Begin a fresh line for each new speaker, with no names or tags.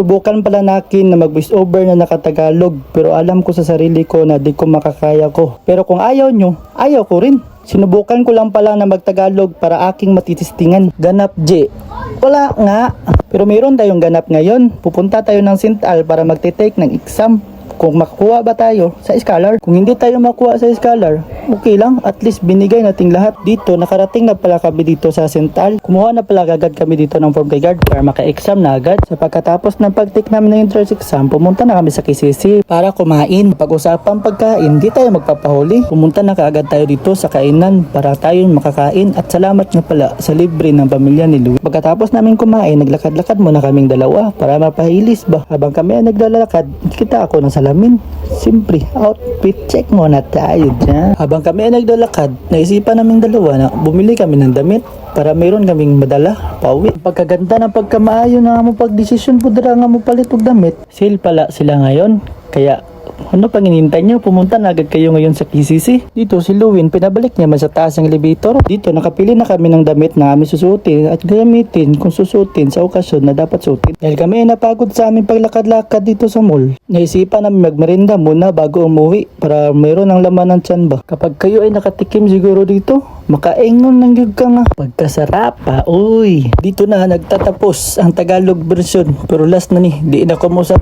Sinusubukan pala nakin na mag voice over na nakatagalog, pero alam ko sa sarili ko na di ko makakaya ko. Pero kung ayaw nyo, ayaw ko rin. Sinubukan ko lang pala na magtagalog para aking matitistingan. Ganap J. Wala nga. Pero mayroon tayong ganap ngayon. Pupunta tayo ng Sintal para magte-take ng exam. Kung makukuha ba tayo sa scholar. Kung hindi tayo makuha sa scholar, okay lang. At least binigay nating lahat. Dito, nakarating na pala kami dito sa Sintal. Kumuha na pala agad kami dito ng form kay guard para maka-exam na agad. Sa pagkatapos ng pag-take namin ng entrance exam, pumunta na kami sa KCC para kumain. Pag-usapang pagkain, di tayo magpapahuli. Pumunta na kaagad tayo dito sa kainan para tayo makakain. At salamat nga pala sa libre ng pamilya ni Louie. Pagkatapos namin kumain, naglakad-lakad muna kaming dalawa para mapahilis ba. Habang kami ay naglalakad, kita ako ng salamin. Siyempre, outfit check muna tayo dyan. Habang kami ay naglalakad, naisipan naming dalawa na bumili kami ng damit para mayroon kaming madala, pauwi. Pagkaganda ng pagkamaayo na nga mo pagdesisyon po dara nga mo palit og damit. Sale pala sila ngayon, kaya ano pang inintay nyo? Pumunta na agad kayo ngayon sa KCC. Dito si Luwin, pinabalik niya man sa taas ng elevator. Dito nakapili na kami ng damit na kami susuotin at gamitin kung susuotin sa okasyon na dapat suotin. Dahil kami ay napagod sa aming paglakad-lakad dito sa mall, naisipan namin magmerinda muna bago umuwi para mayroon ng laman ng tiyan ba. Kapag kayo ay nakatikim siguro dito, makaingon ng yug ka nga. Pagkasarap pa, uy. Dito na nagtatapos ang Tagalog version. Pero last na ni, di na ko mo sa